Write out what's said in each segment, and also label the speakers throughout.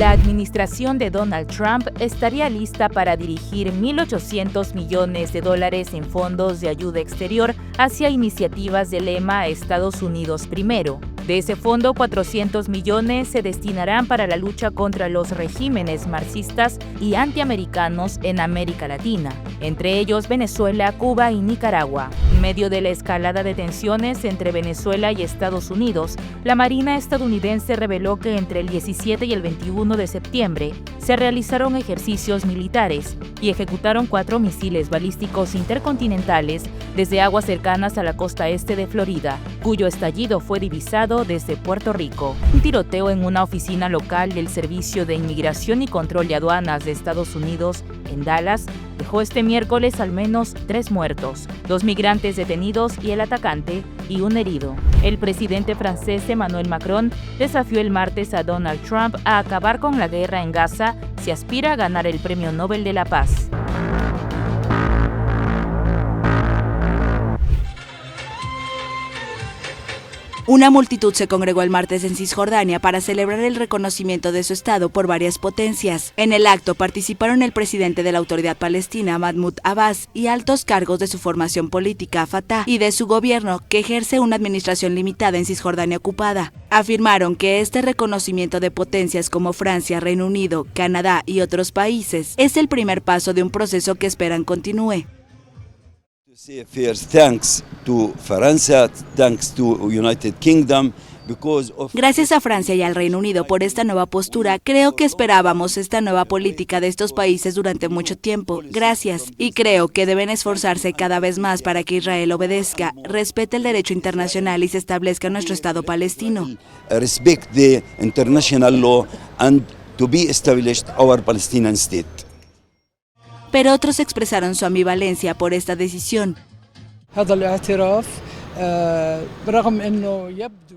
Speaker 1: La administración de Donald Trump estaría lista para dirigir $1.800 millones en fondos de ayuda exterior hacia iniciativas del lema Estados Unidos primero. De ese fondo, 400 millones se destinarán para la lucha contra los regímenes marxistas y antiamericanos en América Latina, entre ellos Venezuela, Cuba y Nicaragua. En medio de la escalada de tensiones entre Venezuela y Estados Unidos, la Marina estadounidense reveló que entre el 17 y el 21 de septiembre se realizaron ejercicios militares y ejecutaron 4 misiles balísticos intercontinentales desde aguas cercanas a la costa este de Florida, cuyo estallido fue divisado desde Puerto Rico. Un tiroteo en una oficina local del Servicio de Inmigración y Control de Aduanas de Estados Unidos, en Dallas, dejó este miércoles al menos 3 muertos, 2 migrantes detenidos y el atacante, y un herido. El presidente francés Emmanuel Macron desafió el martes a Donald Trump a acabar con la guerra en Gaza si aspira a ganar el Premio Nobel de la Paz.
Speaker 2: Una multitud se congregó el martes en Cisjordania para celebrar el reconocimiento de su estado por varias potencias. En el acto participaron el presidente de la Autoridad Palestina, Mahmoud Abbas, y altos cargos de su formación política, Fatah, y de su gobierno, que ejerce una administración limitada en Cisjordania ocupada. Afirmaron que este reconocimiento de potencias como Francia, Reino Unido, Canadá y otros países es el primer paso de un proceso que esperan continúe. Gracias a Francia y al Reino Unido por esta nueva postura. Creo que esperábamos esta nueva política de estos países durante mucho tiempo. Gracias. Y creo que deben esforzarse cada vez más para que Israel obedezca, respete el derecho internacional y se establezca nuestro Estado palestino.
Speaker 3: Respect the international law and to be established our Palestinian state.
Speaker 2: Pero otros expresaron su ambivalencia por esta decisión.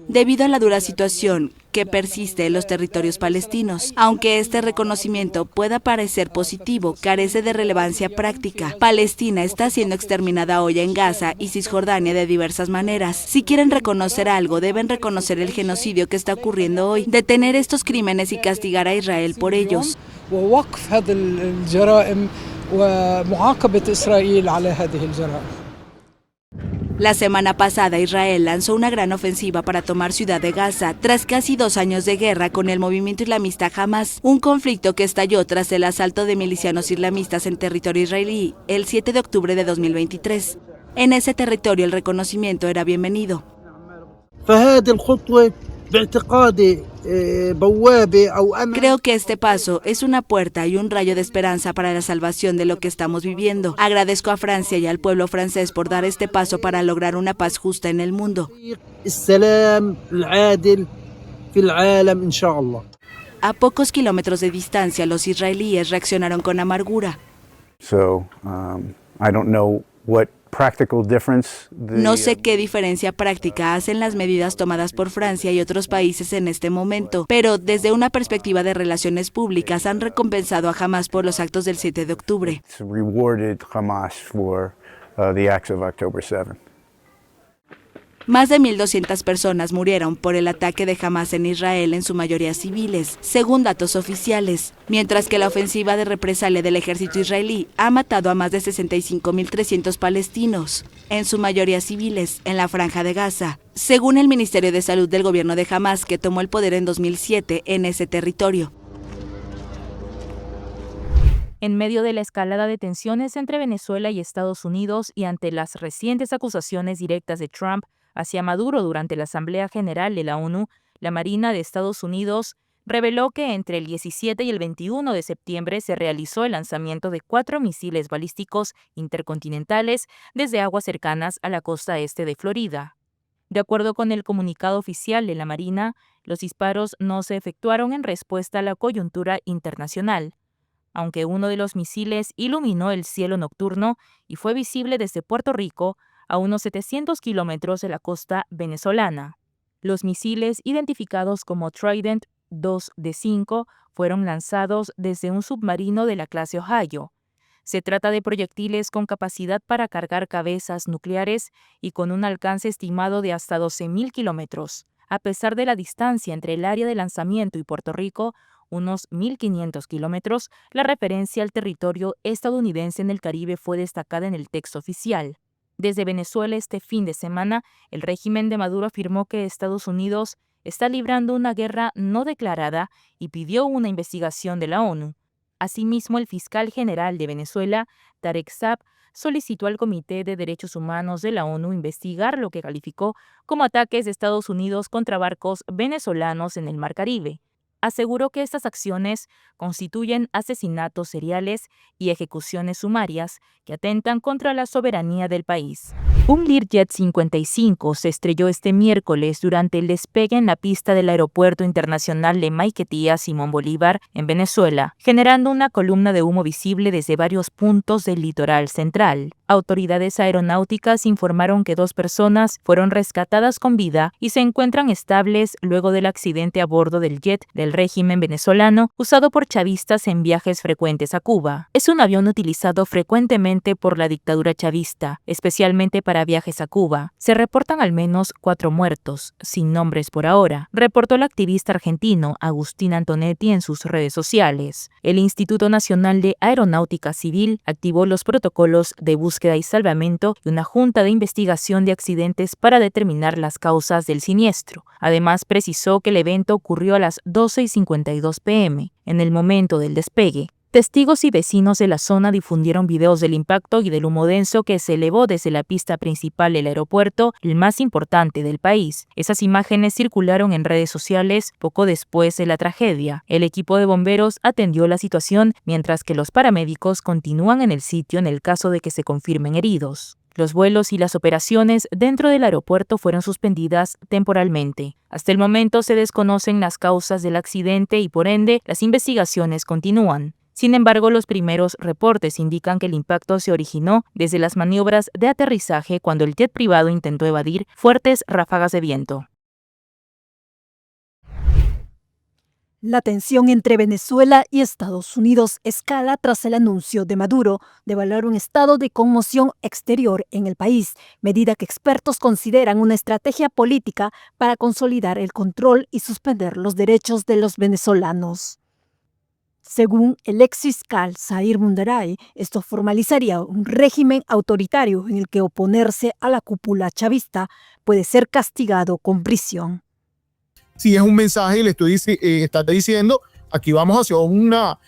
Speaker 2: Debido a la dura situación que persiste en los territorios palestinos, aunque este reconocimiento pueda parecer positivo, carece de relevancia práctica. Palestina está siendo exterminada hoy en Gaza y Cisjordania de diversas maneras. Si quieren reconocer algo, deben reconocer el genocidio que está ocurriendo hoy, detener estos crímenes y castigar a Israel por ellos. La semana pasada, Israel lanzó una gran ofensiva para tomar Ciudad de Gaza tras casi 2 años de guerra con el movimiento islamista Hamas, un conflicto que estalló tras el asalto de milicianos islamistas en territorio israelí el 7 de octubre de 2023. En ese territorio el reconocimiento era bienvenido. Creo que este paso es una puerta y un rayo de esperanza para la salvación de lo que estamos viviendo. Agradezco a Francia y al pueblo francés por dar este paso para lograr una paz justa en el mundo. A pocos kilómetros de distancia, los israelíes reaccionaron con amargura. No sé qué diferencia práctica hacen las medidas tomadas por Francia y otros países en este momento, pero desde una perspectiva de relaciones públicas han recompensado a Hamas por los actos del 7 de octubre. Más de 1.200 personas murieron por el ataque de Hamas en Israel, en su mayoría civiles, según datos oficiales, mientras que la ofensiva de represalia del ejército israelí ha matado a más de 65.300 palestinos, en su mayoría civiles, en la Franja de Gaza, según el Ministerio de Salud del gobierno de Hamas, que tomó el poder en 2007 en ese territorio.
Speaker 1: En medio de la escalada de tensiones entre Venezuela y Estados Unidos y ante las recientes acusaciones directas de Trump hacia Maduro durante la Asamblea General de la ONU, la Marina de Estados Unidos reveló que entre el 17 y el 21 de septiembre se realizó el lanzamiento de 4 misiles balísticos intercontinentales desde aguas cercanas a la costa este de Florida. De acuerdo con el comunicado oficial de la Marina, los disparos no se efectuaron en respuesta a la coyuntura internacional, aunque uno de los misiles iluminó el cielo nocturno y fue visible desde Puerto Rico a unos 700 kilómetros de la costa venezolana. Los misiles, identificados como Trident 2 de 5, fueron lanzados desde un submarino de la clase Ohio. Se trata de proyectiles con capacidad para cargar cabezas nucleares y con un alcance estimado de hasta 12.000 kilómetros. A pesar de la distancia entre el área de lanzamiento y Puerto Rico, unos 1.500 kilómetros, la referencia al territorio estadounidense en el Caribe fue destacada en el texto oficial. Desde Venezuela este fin de semana, el régimen de Maduro afirmó que Estados Unidos está librando una guerra no declarada y pidió una investigación de la ONU. Asimismo, el fiscal general de Venezuela, Tarek Saab, solicitó al Comité de Derechos Humanos de la ONU investigar lo que calificó como ataques de Estados Unidos contra barcos venezolanos en el Mar Caribe. Aseguró que estas acciones constituyen asesinatos seriales y ejecuciones sumarias que atentan contra la soberanía del país. Un Learjet 55 se estrelló este miércoles durante el despegue en la pista del Aeropuerto Internacional de Maiquetía Simón Bolívar, en Venezuela, generando una columna de humo visible desde varios puntos del litoral central. Autoridades aeronáuticas informaron que 2 personas fueron rescatadas con vida y se encuentran estables luego del accidente a bordo del jet del régimen venezolano usado por chavistas en viajes frecuentes a Cuba. Es un avión utilizado frecuentemente por la dictadura chavista, especialmente para viajes a Cuba. Se reportan al menos 4 muertos, sin nombres por ahora, reportó el activista argentino Agustín Antonetti en sus redes sociales. El Instituto Nacional de Aeronáutica Civil activó los protocolos de búsqueda y salvamento y una junta de investigación de accidentes para determinar las causas del siniestro. Además, precisó que el evento ocurrió a las 12:52 p.m., en el momento del despegue. Testigos y vecinos de la zona difundieron videos del impacto y del humo denso que se elevó desde la pista principal del aeropuerto, el más importante del país. Esas imágenes circularon en redes sociales poco después de la tragedia. El equipo de bomberos atendió la situación, mientras que los paramédicos continúan en el sitio en el caso de que se confirmen heridos. Los vuelos y las operaciones dentro del aeropuerto fueron suspendidas temporalmente. Hasta el momento se desconocen las causas del accidente y, por ende, las investigaciones continúan. Sin embargo, los primeros reportes indican que el impacto se originó desde las maniobras de aterrizaje cuando el jet privado intentó evadir fuertes ráfagas de viento.
Speaker 4: La tensión entre Venezuela y Estados Unidos escala tras el anuncio de Maduro de evaluar un estado de conmoción exterior en el país, medida que expertos consideran una estrategia política para consolidar el control y suspender los derechos de los venezolanos. Según el exfiscal Zair Mundaray, esto formalizaría un régimen autoritario en el que oponerse a la cúpula chavista puede ser castigado con prisión.
Speaker 5: Si es un mensaje y le está diciendo, aquí vamos hacia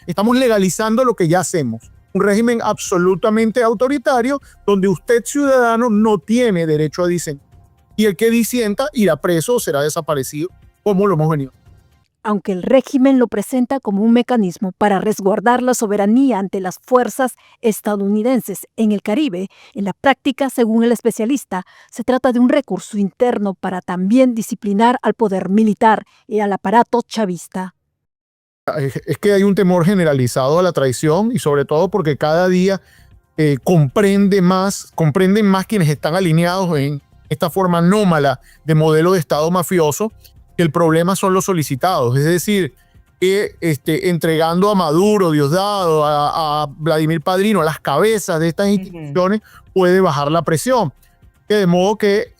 Speaker 5: estamos legalizando lo que ya hacemos. Un régimen absolutamente autoritario donde usted, ciudadano, no tiene derecho a disentir. Y el que disienta irá preso o será desaparecido, como lo hemos venido.
Speaker 4: Aunque el régimen lo presenta como un mecanismo para resguardar la soberanía ante las fuerzas estadounidenses en el Caribe, en la práctica, según el especialista, se trata de un recurso interno para también disciplinar al poder militar y al aparato chavista.
Speaker 5: Es que hay un temor generalizado a la traición y sobre todo porque cada día comprenden más quienes están alineados en esta forma anómala de modelo de Estado mafioso, que el problema son los solicitados, es decir, que entregando a Maduro, Diosdado, a Vladimir Padrino, las cabezas de estas instituciones, puede bajar la presión. De modo que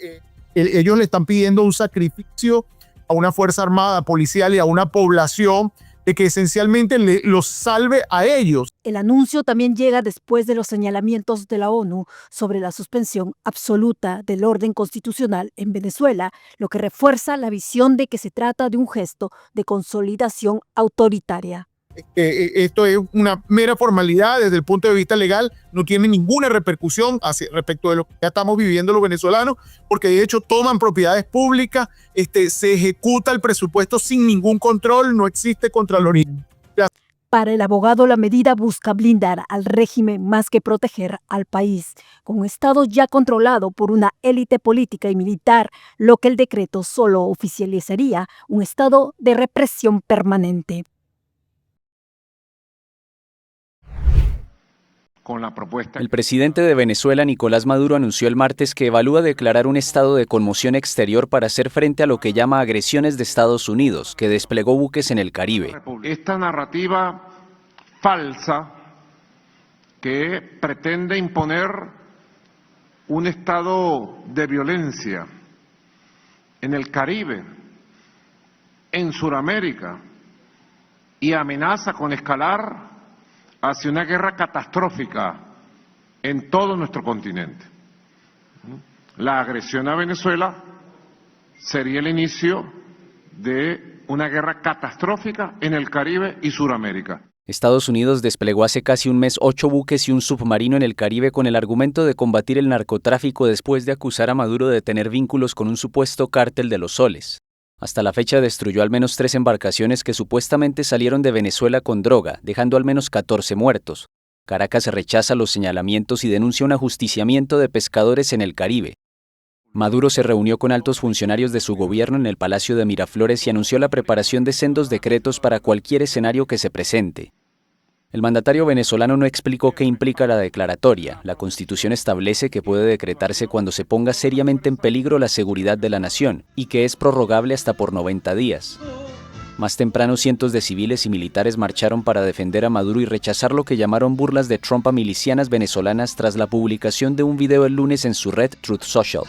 Speaker 5: ellos le están pidiendo un sacrificio a una fuerza armada, policial y a una población de que esencialmente los salve a ellos.
Speaker 4: El anuncio también llega después de los señalamientos de la ONU sobre la suspensión absoluta del orden constitucional en Venezuela, lo que refuerza la visión de que se trata de un gesto de consolidación autoritaria.
Speaker 5: Esto es una mera formalidad desde el punto de vista legal, no tiene ninguna repercusión respecto de lo que ya estamos viviendo los venezolanos, porque de hecho toman propiedades públicas, se ejecuta el presupuesto sin ningún control, no existe contraloría.
Speaker 4: Para el abogado, la medida busca blindar al régimen más que proteger al país, con un Estado ya controlado por una élite política y militar, lo que el decreto solo oficializaría un estado de represión permanente.
Speaker 6: Con la propuesta.
Speaker 7: El presidente de Venezuela, Nicolás Maduro, anunció el martes que evalúa declarar un estado de conmoción exterior para hacer frente a lo que llama agresiones de Estados Unidos, que desplegó buques en el Caribe.
Speaker 6: Esta narrativa falsa que pretende imponer un estado de violencia en el Caribe, en Sudamérica y amenaza con escalar hacia una guerra catastrófica en todo nuestro continente. La agresión a Venezuela sería el inicio de una guerra catastrófica en el Caribe y Suramérica.
Speaker 7: Estados Unidos desplegó hace casi un mes 8 buques y un submarino en el Caribe con el argumento de combatir el narcotráfico después de acusar a Maduro de tener vínculos con un supuesto cártel de los soles. Hasta la fecha destruyó al menos 3 embarcaciones que supuestamente salieron de Venezuela con droga, dejando al menos 14 muertos. Caracas rechaza los señalamientos y denuncia un ajusticiamiento de pescadores en el Caribe. Maduro se reunió con altos funcionarios de su gobierno en el Palacio de Miraflores y anunció la preparación de sendos decretos para cualquier escenario que se presente. El mandatario venezolano no explicó qué implica la declaratoria. La Constitución establece que puede decretarse cuando se ponga seriamente en peligro la seguridad de la nación y que es prorrogable hasta por 90 días. Más temprano, cientos de civiles y militares marcharon para defender a Maduro y rechazar lo que llamaron burlas de Trump a milicianas venezolanas tras la publicación de un video el lunes en su red Truth Social.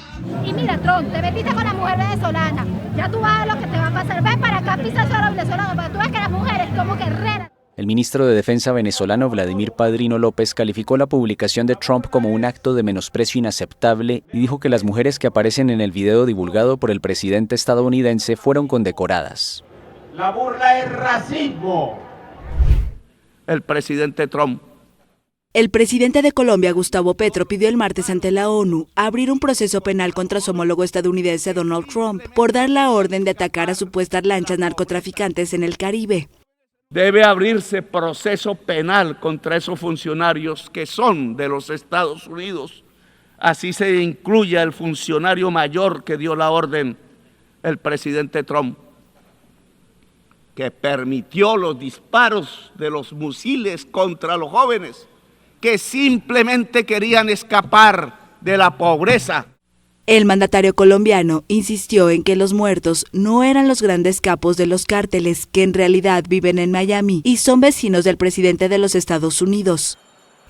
Speaker 8: Y mira, Trump, te metiste con la mujer venezolana. Ya tú vas a lo que te va a pasar. Ven para acá, pisa solo venezolano, para que tú ves que las mujeres como guerreras.
Speaker 7: El ministro de Defensa venezolano Vladimir Padrino López calificó la publicación de Trump como un acto de menosprecio inaceptable y dijo que las mujeres que aparecen en el video divulgado por el presidente estadounidense fueron condecoradas.
Speaker 9: La burla es racismo. El presidente Trump.
Speaker 2: El presidente de Colombia, Gustavo Petro, pidió el martes ante la ONU abrir un proceso penal contra su homólogo estadounidense Donald Trump por dar la orden de atacar a supuestas lanchas narcotraficantes en el Caribe.
Speaker 9: Debe abrirse proceso penal contra esos funcionarios que son de los Estados Unidos. Así se incluye al funcionario mayor que dio la orden, el presidente Trump, que permitió los disparos de los misiles contra los jóvenes que simplemente querían escapar de la pobreza.
Speaker 2: El mandatario colombiano insistió en que los muertos no eran los grandes capos de los cárteles que en realidad viven en Miami y son vecinos del presidente de los Estados Unidos.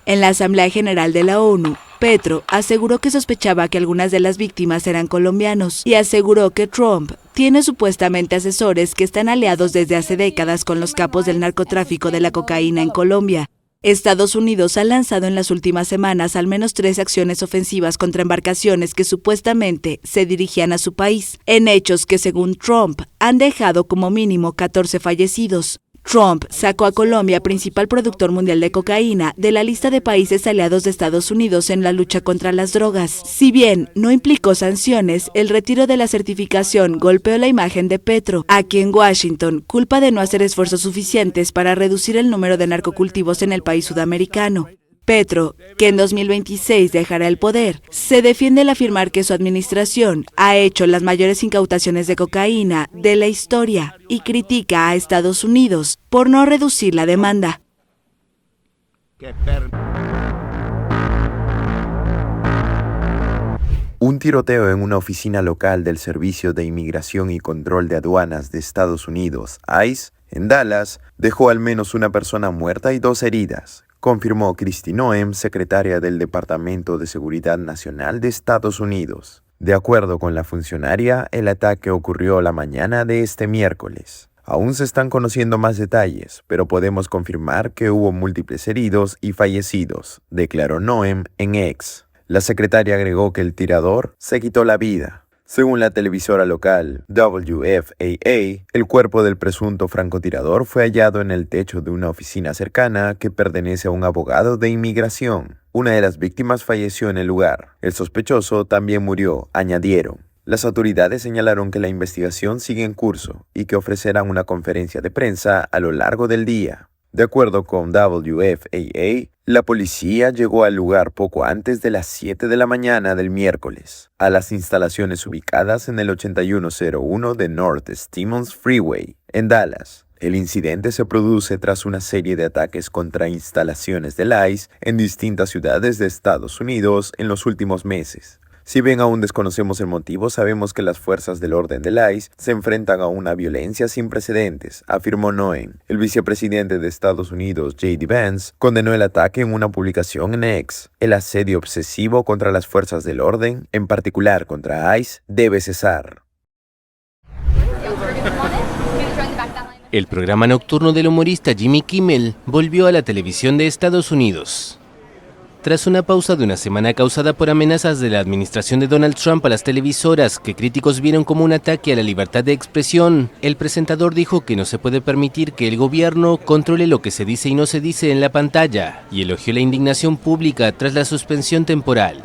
Speaker 2: En la Asamblea General de la ONU, Petro aseguró que sospechaba que algunas de las víctimas eran colombianos y aseguró que Trump tiene supuestamente asesores que están aliados desde hace décadas con los capos del narcotráfico de la cocaína en Colombia. Estados Unidos ha lanzado en las últimas semanas al menos 3 acciones ofensivas contra embarcaciones que supuestamente se dirigían a su país, en hechos que según Trump han dejado como mínimo 14 fallecidos. Trump sacó a Colombia, principal productor mundial de cocaína, de la lista de países aliados de Estados Unidos en la lucha contra las drogas. Si bien no implicó sanciones, el retiro de la certificación golpeó la imagen de Petro, a quien Washington culpa de no hacer esfuerzos suficientes para reducir el número de narcocultivos en el país sudamericano. Petro, que en 2026 dejará el poder, se defiende al afirmar que su administración ha hecho las mayores incautaciones de cocaína de la historia y critica a Estados Unidos por no reducir la demanda.
Speaker 10: Un tiroteo en una oficina local del Servicio de Inmigración y Control de Aduanas de Estados Unidos, ICE, en Dallas, dejó al menos una persona muerta y 2 heridas, confirmó Kristi Noem, secretaria del Departamento de Seguridad Nacional de Estados Unidos. De acuerdo con la funcionaria, el ataque ocurrió la mañana de este miércoles. Aún se están conociendo más detalles, pero podemos confirmar que hubo múltiples heridos y fallecidos, declaró Noem en X. La secretaria agregó que el tirador se quitó la vida. Según la televisora local WFAA, el cuerpo del presunto francotirador fue hallado en el techo de una oficina cercana que pertenece a un abogado de inmigración. Una de las víctimas falleció en el lugar. El sospechoso también murió, añadieron. Las autoridades señalaron que la investigación sigue en curso y que ofrecerán una conferencia de prensa a lo largo del día. De acuerdo con WFAA, la policía llegó al lugar poco antes de las 7 de la mañana del miércoles, a las instalaciones ubicadas en el 8101 de North Stevens Freeway, en Dallas. El incidente se produce tras una serie de ataques contra instalaciones del ICE en distintas ciudades de Estados Unidos en los últimos meses. Si bien aún desconocemos el motivo, sabemos que las fuerzas del orden del ICE se enfrentan a una violencia sin precedentes, afirmó Noem. El vicepresidente de Estados Unidos, J.D. Vance, condenó el ataque en una publicación en X. El asedio obsesivo contra las fuerzas del orden, en particular contra ICE, debe cesar.
Speaker 11: El programa nocturno del humorista Jimmy Kimmel volvió a la televisión de Estados Unidos. Tras una pausa de una semana causada por amenazas de la administración de Donald Trump a las televisoras, que críticos vieron como un ataque a la libertad de expresión, el presentador dijo que no se puede permitir que el gobierno controle lo que se dice y no se dice en la pantalla, y elogió la indignación pública tras la suspensión temporal.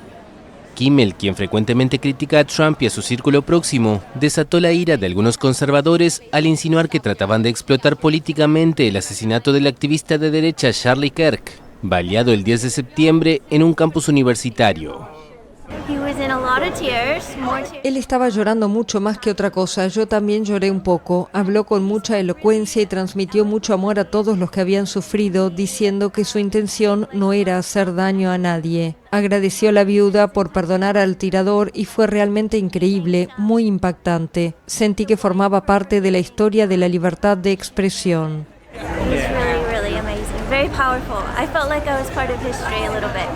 Speaker 11: Kimmel, quien frecuentemente critica a Trump y a su círculo próximo, desató la ira de algunos conservadores al insinuar que trataban de explotar políticamente el asesinato del activista de derecha Charlie Kirk, baleado el 10 de septiembre en un campus universitario.
Speaker 12: Él estaba llorando mucho más que otra cosa, yo también lloré un poco. Habló con mucha elocuencia y transmitió mucho amor a todos los que habían sufrido, diciendo que su intención no era hacer daño a nadie. Agradeció a la viuda por perdonar al tirador y fue realmente increíble, muy impactante. Sentí que formaba parte de la historia de la libertad de expresión.
Speaker 13: Very powerful. I felt like I was part of history a little bit.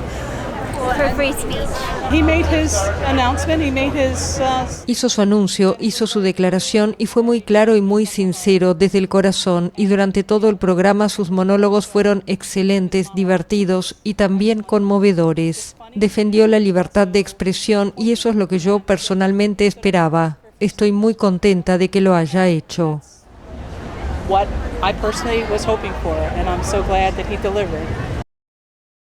Speaker 13: For free speech.
Speaker 14: He made his announcement, he made his
Speaker 12: Hizo su anuncio, hizo su declaración y fue muy claro y muy sincero desde el corazón, y durante todo el programa sus monólogos fueron excelentes, divertidos y también conmovedores. Defendió la libertad de expresión y eso es lo que yo personalmente esperaba. Estoy muy contenta de que lo haya hecho.
Speaker 14: what I personally was hoping for, and I'm so glad that he delivered.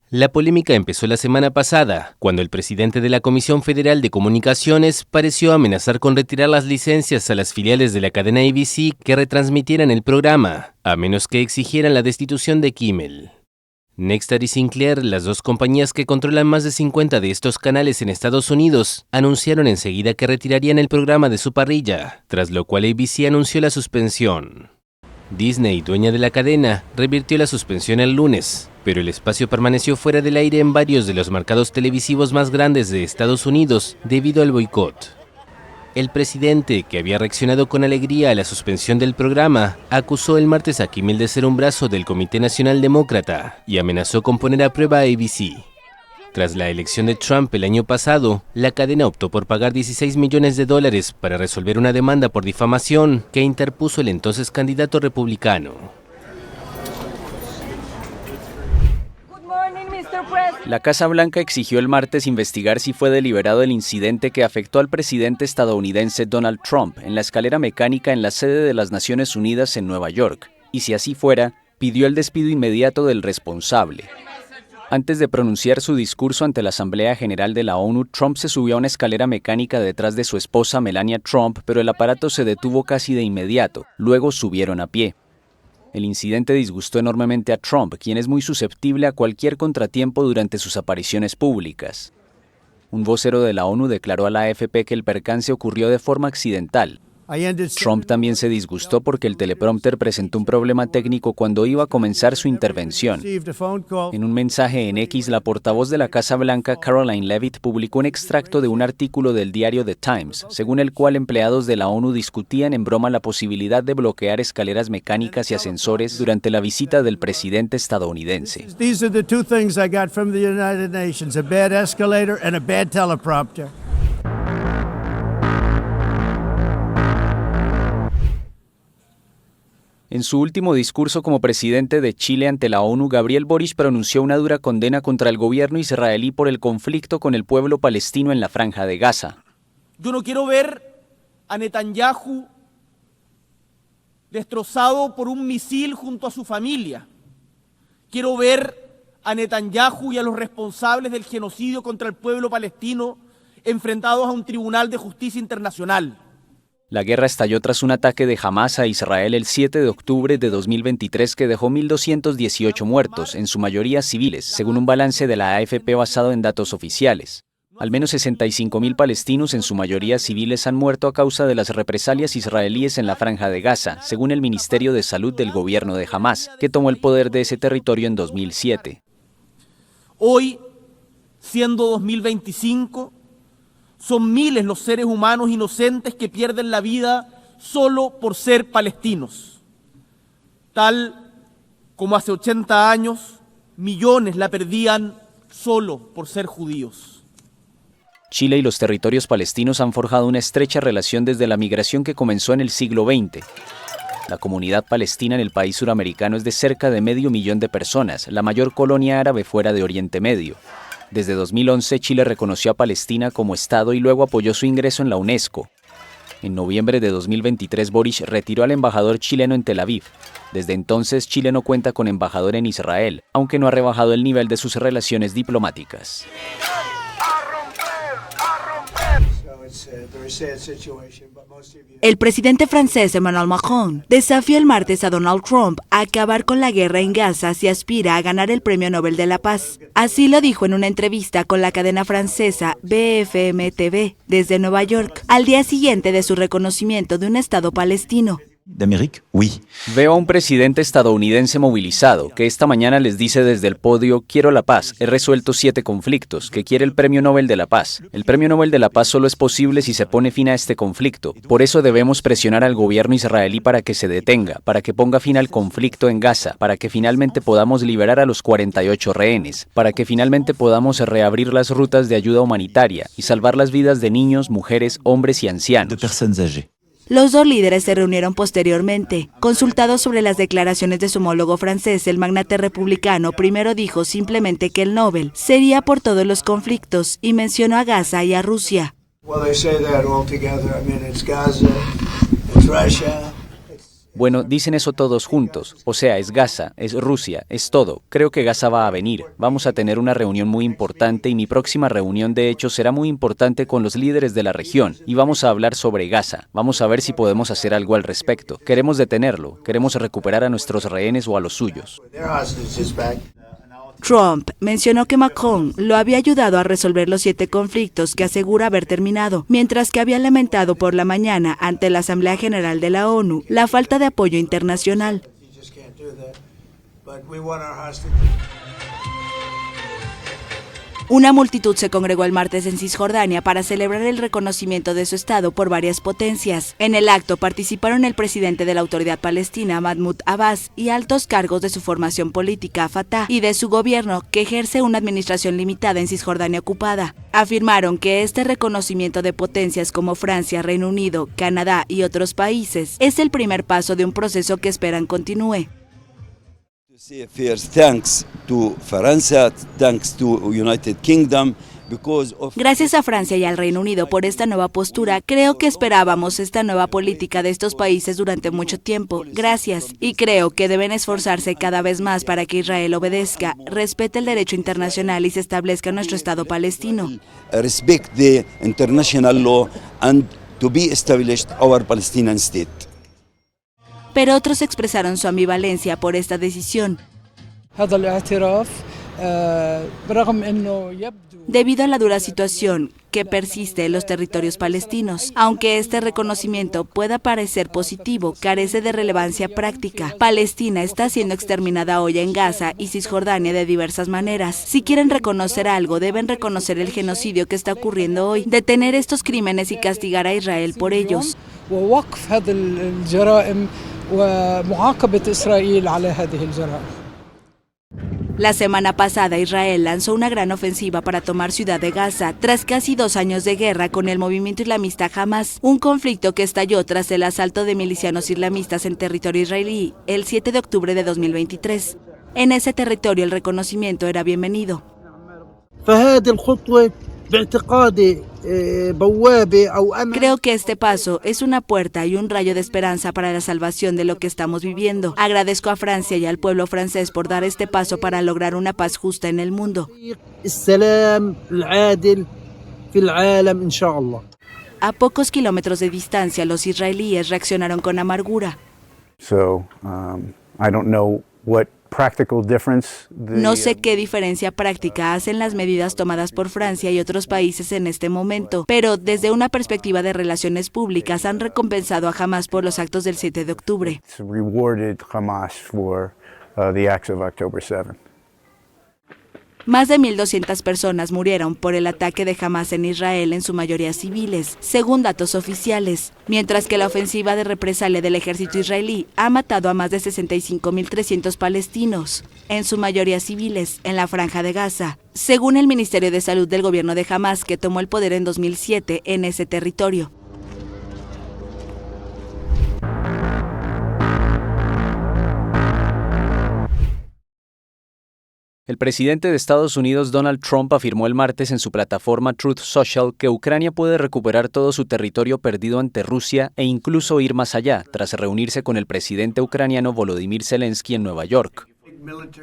Speaker 11: La polémica empezó la semana pasada, cuando el presidente de la Comisión Federal de Comunicaciones pareció amenazar con retirar las licencias a las filiales de la cadena ABC que retransmitieran el programa, a menos que exigieran la destitución de Kimmel. Nexstar y Sinclair, las dos compañías que controlan más de 50 de estos canales en Estados Unidos, anunciaron enseguida que retirarían el programa de su parrilla, tras lo cual ABC anunció la suspensión. Disney, dueña de la cadena, revirtió la suspensión el lunes, pero el espacio permaneció fuera del aire en varios de los mercados televisivos más grandes de Estados Unidos debido al boicot. El presidente, que había reaccionado con alegría a la suspensión del programa, acusó el martes a Kimmel de ser un brazo del Comité Nacional Demócrata y amenazó con poner a prueba a ABC. Tras la elección de Trump el año pasado, la cadena optó por pagar $16 millones para resolver una demanda por difamación que interpuso el entonces candidato republicano.
Speaker 7: La Casa Blanca exigió el martes investigar si fue deliberado el incidente que afectó al presidente estadounidense Donald Trump en la escalera mecánica en la sede de las Naciones Unidas en Nueva York, y si así fuera, pidió el despido inmediato del responsable. Antes de pronunciar su discurso ante la Asamblea General de la ONU, Trump se subió a una escalera mecánica detrás de su esposa Melania Trump, pero el aparato se detuvo casi de inmediato. Luego subieron a pie. El incidente disgustó enormemente a Trump, quien es muy susceptible a cualquier contratiempo durante sus apariciones públicas. Un vocero de la ONU declaró a la AFP que el percance ocurrió de forma accidental. Trump también se disgustó porque el teleprompter presentó un problema técnico cuando iba a comenzar su intervención. En un mensaje en X, la portavoz de la Casa Blanca, Caroline Leavitt, publicó un extracto de un artículo del diario The Times, según el cual empleados de la ONU discutían en broma la posibilidad de bloquear escaleras mecánicas y ascensores durante la visita del presidente estadounidense.
Speaker 15: These are the two things I got from the United Nations, a bad escalator and a bad teleprompter.
Speaker 7: En su último discurso como presidente de Chile ante la ONU, Gabriel Boric pronunció una dura condena contra el gobierno israelí por el conflicto con el pueblo palestino en la Franja de Gaza.
Speaker 16: Yo no quiero ver a Netanyahu destrozado por un misil junto a su familia. Quiero ver a Netanyahu y a los responsables del genocidio contra el pueblo palestino enfrentados a un tribunal de justicia internacional.
Speaker 7: La guerra estalló tras un ataque de Hamás a Israel el 7 de octubre de 2023 que dejó 1.218 muertos, en su mayoría civiles, según un balance de la AFP basado en datos oficiales. Al menos 65.000 palestinos, en su mayoría civiles, han muerto a causa de las represalias israelíes en la Franja de Gaza, según el Ministerio de Salud del gobierno de Hamás, que tomó el poder de ese territorio en 2007.
Speaker 16: Hoy, siendo 2025, son miles los seres humanos inocentes que pierden la vida solo por ser palestinos. Tal como hace 80 años, millones la perdían solo por ser judíos.
Speaker 7: Chile y los territorios palestinos han forjado una estrecha relación desde la migración que comenzó en el siglo XX. La comunidad palestina en el país suramericano es de cerca de 500.000 de personas, la mayor colonia árabe fuera de Oriente Medio. Desde 2011, Chile reconoció a Palestina como Estado y luego apoyó su ingreso en la UNESCO. En noviembre de 2023, Boric retiró al embajador chileno en Tel Aviv. Desde entonces, Chile no cuenta con embajador en Israel, aunque no ha rebajado el nivel de sus relaciones diplomáticas.
Speaker 2: El presidente francés Emmanuel Macron desafió el martes a Donald Trump a acabar con la guerra en Gaza si aspira a ganar el Premio Nobel de la Paz. Así lo dijo en una entrevista con la cadena francesa BFM TV desde Nueva York, al día siguiente de su reconocimiento de un Estado palestino.
Speaker 7: Veo a un presidente estadounidense movilizado que esta mañana les dice desde el podio: quiero la paz, he resuelto 7 conflictos, que quiere el Premio Nobel de la Paz. El Premio Nobel de la Paz solo es posible si se pone fin a este conflicto. Por eso debemos presionar al gobierno israelí para que se detenga, para que ponga fin al conflicto en Gaza, para que finalmente podamos liberar a los 48 rehenes, para que finalmente podamos reabrir las rutas de ayuda humanitaria y salvar las vidas de niños, mujeres, hombres y ancianos.
Speaker 2: Los dos líderes se reunieron posteriormente. Consultado sobre las declaraciones de su homólogo francés, el magnate republicano primero dijo simplemente que el Nobel sería por todos los conflictos y mencionó a Gaza y a Rusia.
Speaker 7: Bueno, dicen eso todos juntos, o sea, es Gaza, es Rusia, es todo. Creo que Gaza va a venir. Vamos a tener una reunión muy importante y mi próxima reunión de hecho será muy importante con los líderes de la región y vamos a hablar sobre Gaza. Vamos a ver si podemos hacer algo al respecto. Queremos detenerlo, queremos recuperar a nuestros rehenes o a los suyos.
Speaker 2: Trump mencionó que Macron lo había ayudado a resolver los 7 conflictos que asegura haber terminado, mientras que había lamentado por la mañana ante la Asamblea General de la ONU la falta de apoyo internacional. Una multitud se congregó el martes en Cisjordania para celebrar el reconocimiento de su estado por varias potencias. En el acto participaron el presidente de la Autoridad Palestina, Mahmoud Abbas, y altos cargos de su formación política, Fatah, y de su gobierno, que ejerce una administración limitada en Cisjordania ocupada. Afirmaron que este reconocimiento de potencias como Francia, Reino Unido, Canadá y otros países es el primer paso de un proceso que esperan continúe. Gracias a Francia y al Reino Unido por esta nueva postura. Creo que esperábamos esta nueva política de estos países durante mucho tiempo. Gracias. Y creo que deben esforzarse cada vez más para que Israel obedezca, respete el derecho internacional y se establezca nuestro Estado palestino.
Speaker 3: Respect the international law and to be established our Palestinian state.
Speaker 2: Pero otros expresaron su ambivalencia por esta decisión. Debido a la dura situación que persiste en los territorios palestinos, aunque este reconocimiento pueda parecer positivo, carece de relevancia práctica. Palestina está siendo exterminada hoy en Gaza y Cisjordania de diversas maneras. Si quieren reconocer algo, deben reconocer el genocidio que está ocurriendo hoy, detener estos crímenes y castigar a Israel por ellos. La semana pasada, Israel lanzó una gran ofensiva para tomar Ciudad de Gaza, tras casi 2 años de guerra con el movimiento islamista Hamas, un conflicto que estalló tras el asalto de milicianos islamistas en territorio israelí el 7 de octubre de 2023. En ese territorio el reconocimiento era bienvenido. Creo que este paso es una puerta y un rayo de esperanza para la salvación de lo que estamos viviendo. Agradezco a Francia y al pueblo francés por dar este paso para lograr una paz justa en el mundo. A pocos kilómetros de distancia, los israelíes reaccionaron con amargura. No sé qué diferencia práctica hacen las medidas tomadas por Francia y otros países en este momento, pero desde una perspectiva de relaciones públicas han recompensado a Hamas por los actos del 7 de octubre. Más de 1.200 personas murieron por el ataque de Hamas en Israel, en su mayoría civiles, según datos oficiales, mientras que la ofensiva de represalia del ejército israelí ha matado a más de 65.300 palestinos, en su mayoría civiles, en la Franja de Gaza, según el Ministerio de Salud del gobierno de Hamas, que tomó el poder en 2007 en ese territorio.
Speaker 7: El presidente de Estados Unidos, Donald Trump, afirmó el martes en su plataforma Truth Social que Ucrania puede recuperar todo su territorio perdido ante Rusia e incluso ir más allá, tras reunirse con el presidente ucraniano Volodymyr Zelensky en Nueva York.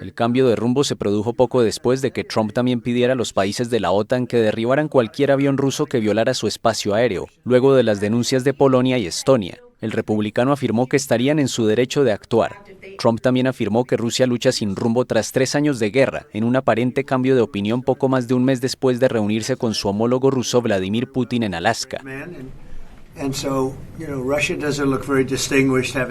Speaker 7: El cambio de rumbo se produjo poco después de que Trump también pidiera a los países de la OTAN que derribaran cualquier avión ruso que violara su espacio aéreo, luego de las denuncias de Polonia y Estonia. El republicano afirmó que estarían en su derecho de actuar. Trump también afirmó que Rusia lucha sin rumbo tras 3 años de guerra, en un aparente cambio de opinión poco más de un mes después de reunirse con su homólogo ruso Vladimir Putin en Alaska.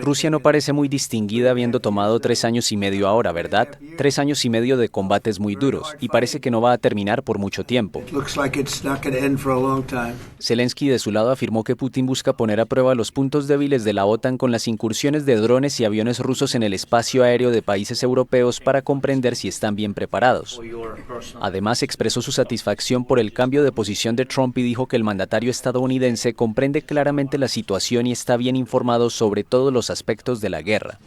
Speaker 7: Rusia no parece muy distinguida habiendo tomado 3 años y medio ahora, ¿verdad? 3 años y medio de combates muy duros, y parece que no va a terminar por mucho tiempo. Zelensky de su lado afirmó que Putin busca poner a prueba los puntos débiles de la OTAN con las incursiones de drones y aviones rusos en el espacio aéreo de países europeos para comprender si están bien preparados. Además, expresó su satisfacción por el cambio de posición de Trump y dijo que el mandatario estadounidense comprende claramente la situación y está bien informado sobre todos los aspectos de la guerra.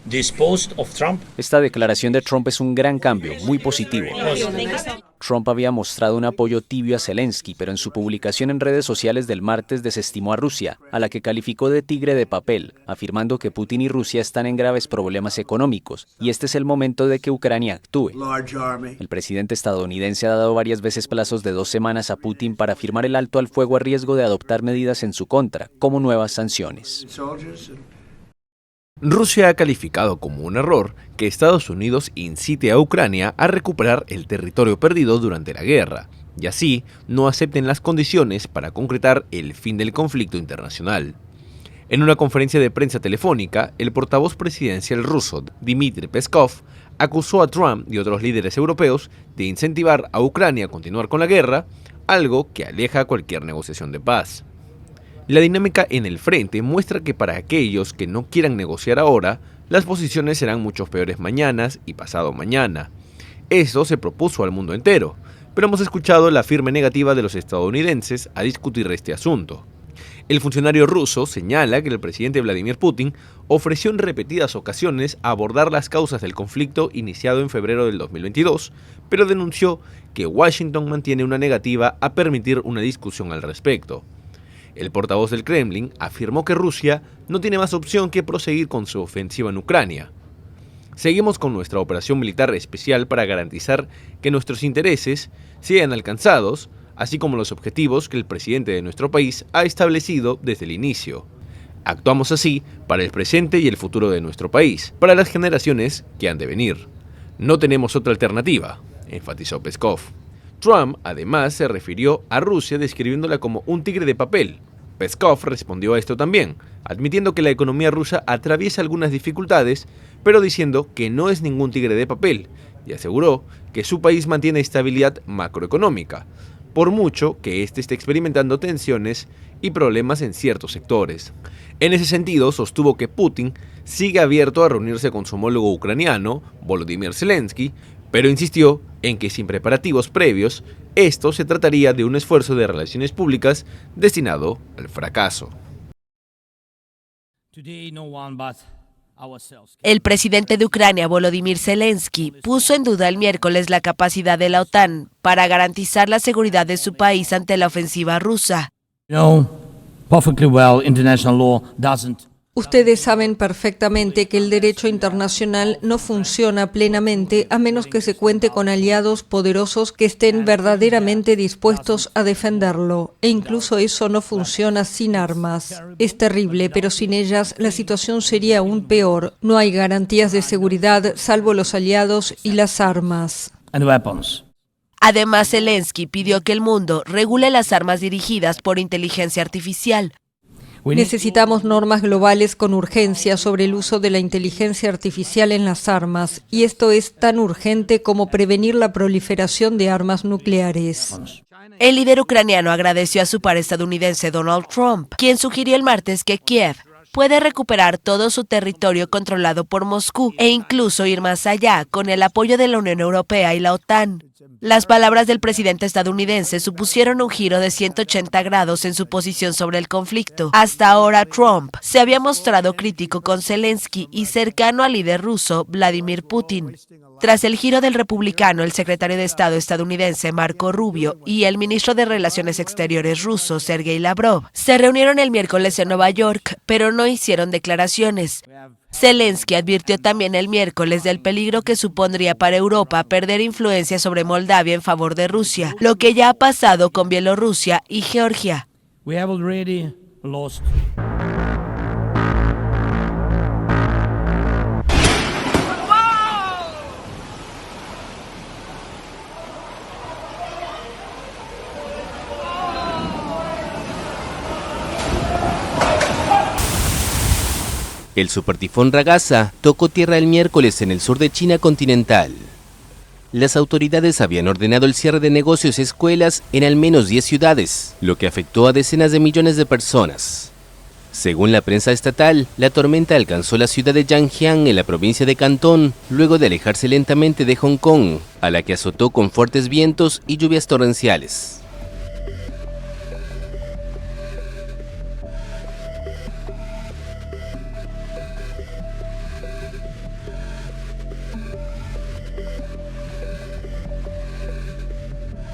Speaker 7: Esta declaración de Trump es un gran cambio, muy positivo. Trump había mostrado un apoyo tibio a Zelensky, pero en su publicación en redes sociales del martes desestimó a Rusia, a la que calificó de tigre de papel, afirmando que Putin y Rusia están en graves problemas económicos, y este es el momento de que Ucrania actúe. El presidente estadounidense ha dado varias veces plazos de 2 semanas a Putin para firmar el alto al fuego a riesgo de adoptar medidas en su contra, como nuevas sanciones.
Speaker 17: Rusia ha calificado como un error que Estados Unidos incite a Ucrania a recuperar el territorio perdido durante la guerra, y así no acepten las condiciones para concretar el fin del conflicto internacional. En una conferencia de prensa telefónica, el portavoz presidencial ruso, Dmitry Peskov, acusó a Trump y otros líderes europeos de incentivar a Ucrania a continuar con la guerra, algo que aleja cualquier negociación de paz. La dinámica en el frente muestra que para aquellos que no quieran negociar ahora, las posiciones serán mucho peores mañana y pasado mañana. Eso se propuso al mundo entero, pero hemos escuchado la firme negativa de los estadounidenses a discutir este asunto. El funcionario ruso señala que el presidente Vladimir Putin ofreció en repetidas ocasiones abordar las causas del conflicto iniciado en febrero del 2022, pero denunció que Washington mantiene una negativa a permitir una discusión al respecto. El portavoz del Kremlin afirmó que Rusia no tiene más opción que proseguir con su ofensiva en Ucrania. Seguimos con nuestra operación militar especial para garantizar que nuestros intereses sean alcanzados, así como los objetivos que el presidente de nuestro país ha establecido desde el inicio. Actuamos así para el presente y el futuro de nuestro país, para las generaciones que han de venir. No tenemos otra alternativa, enfatizó Peskov. Trump, además, se refirió a Rusia describiéndola como un tigre de papel. Peskov respondió a esto también, admitiendo que la economía rusa atraviesa algunas dificultades, pero diciendo que no es ningún tigre de papel, y aseguró que su país mantiene estabilidad macroeconómica, por mucho que éste esté experimentando tensiones y problemas en ciertos sectores. En ese sentido, sostuvo que Putin sigue abierto a reunirse con su homólogo ucraniano, Volodymyr Zelensky, pero insistió en que sin preparativos previos, esto se trataría de un esfuerzo de relaciones públicas destinado al fracaso.
Speaker 2: El presidente de Ucrania, Volodymyr Zelensky, puso en duda el miércoles la capacidad de la OTAN para garantizar la seguridad de su país ante la ofensiva rusa.
Speaker 12: Ustedes saben perfectamente que el derecho internacional no funciona plenamente a menos que se cuente con aliados poderosos que estén verdaderamente dispuestos a defenderlo. E incluso eso no funciona sin armas. Es terrible, pero sin ellas la situación sería aún peor. No hay garantías de seguridad salvo los aliados y las armas.
Speaker 2: Además, Zelensky pidió que el mundo regule las armas dirigidas por inteligencia artificial.
Speaker 12: Necesitamos normas globales con urgencia sobre el uso de la inteligencia artificial en las armas, y esto es tan urgente como prevenir la proliferación de armas nucleares.
Speaker 2: El líder ucraniano agradeció a su par estadounidense Donald Trump, quien sugirió el martes que Kiev puede recuperar todo su territorio controlado por Moscú e incluso ir más allá con el apoyo de la Unión Europea y la OTAN. Las palabras del presidente estadounidense supusieron un giro de 180 grados en su posición sobre el conflicto. Hasta ahora, Trump se había mostrado crítico con Zelensky y cercano al líder ruso Vladimir Putin. Tras el giro del republicano, el secretario de Estado estadounidense Marco Rubio y el ministro de Relaciones Exteriores ruso Sergei Lavrov se reunieron el miércoles en Nueva York, pero no hicieron declaraciones. Zelensky advirtió también el miércoles del peligro que supondría para Europa perder influencia sobre Moldavia en favor de Rusia, lo que ya ha pasado con Bielorrusia y Georgia.
Speaker 15: We have already lost.
Speaker 11: El supertifón Ragasa tocó tierra el miércoles en el sur de China continental. Las autoridades habían ordenado el cierre de negocios y escuelas en al menos 10 ciudades, lo que afectó a decenas de millones de personas. Según la prensa estatal, la tormenta alcanzó la ciudad de Zhangjiang en la provincia de Cantón, luego de alejarse lentamente de Hong Kong, a la que azotó con fuertes vientos y lluvias torrenciales.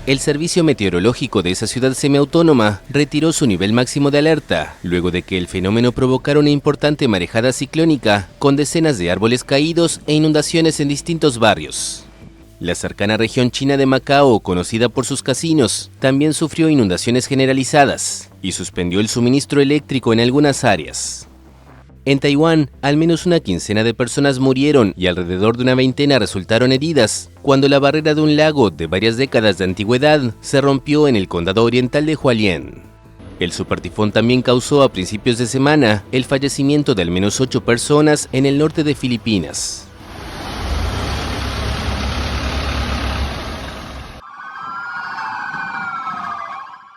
Speaker 11: El servicio meteorológico de esa ciudad semiautónoma retiró su nivel máximo de alerta, luego de que el fenómeno provocara una importante marejada ciclónica, con decenas de árboles caídos e inundaciones en distintos barrios. La cercana región china de Macao, conocida por sus casinos, también sufrió inundaciones generalizadas y suspendió el suministro eléctrico en algunas áreas. En Taiwán, al menos una quincena de personas murieron y alrededor de una veintena resultaron heridas cuando la barrera de un lago de varias décadas de antigüedad se rompió en el condado oriental de Hualien. El supertifón también causó a principios de semana el fallecimiento de al menos 8 personas en el norte de Filipinas.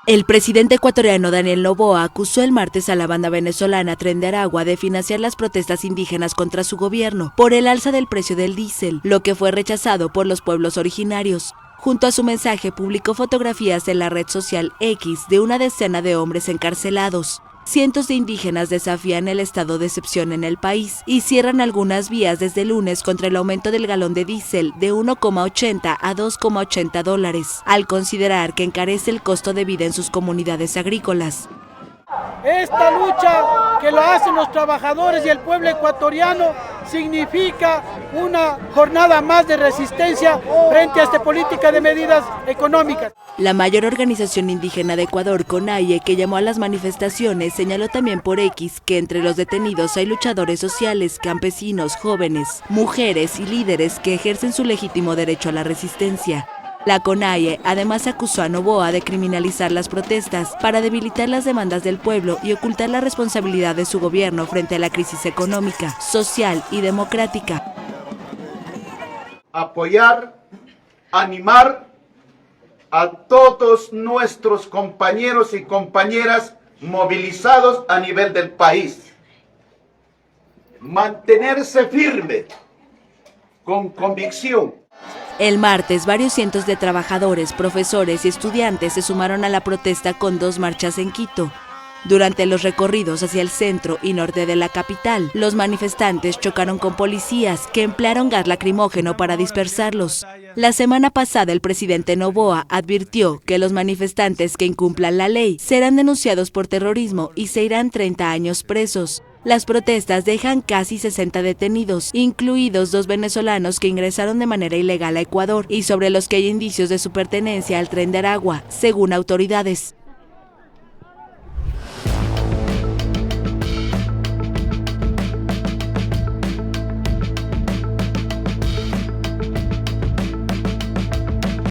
Speaker 2: El presidente ecuatoriano Daniel Noboa acusó el martes a la banda venezolana Tren de Aragua de financiar las protestas indígenas contra su gobierno por el alza del precio del diésel, lo que fue rechazado por los pueblos originarios. Junto a su mensaje publicó fotografías en la red social X de una decena de hombres encarcelados. Cientos de indígenas desafían el estado de excepción en el país y cierran algunas vías desde el lunes contra el aumento del galón de diésel de 1,80 a 2,80 dólares, al considerar que encarece el costo de vida en sus comunidades agrícolas.
Speaker 18: Esta lucha que lo hacen los trabajadores y el pueblo ecuatoriano significa una jornada más de resistencia frente a esta política de medidas económicas.
Speaker 2: La mayor organización indígena de Ecuador, CONAIE, que llamó a las manifestaciones, señaló también por X que entre los detenidos hay luchadores sociales, campesinos, jóvenes, mujeres y líderes que ejercen su legítimo derecho a la resistencia. La CONAIE además acusó a Noboa de criminalizar las protestas para debilitar las demandas del pueblo y ocultar la responsabilidad de su gobierno frente a la crisis económica, social y democrática.
Speaker 19: Apoyar, animar a todos nuestros compañeros y compañeras movilizados a nivel del país. Mantenerse firme, con convicción.
Speaker 2: El martes, varios cientos de trabajadores, profesores y estudiantes se sumaron a la protesta con 2 marchas en Quito. Durante los recorridos hacia el centro y norte de la capital, los manifestantes chocaron con policías que emplearon gas lacrimógeno para dispersarlos. La semana pasada, el presidente Noboa advirtió que los manifestantes que incumplan la ley serán denunciados por terrorismo y se irán 30 años presos. Las protestas dejan casi 60 detenidos, incluidos 2 venezolanos que ingresaron de manera ilegal a Ecuador y sobre los que hay indicios de su pertenencia al Tren de Aragua, según autoridades.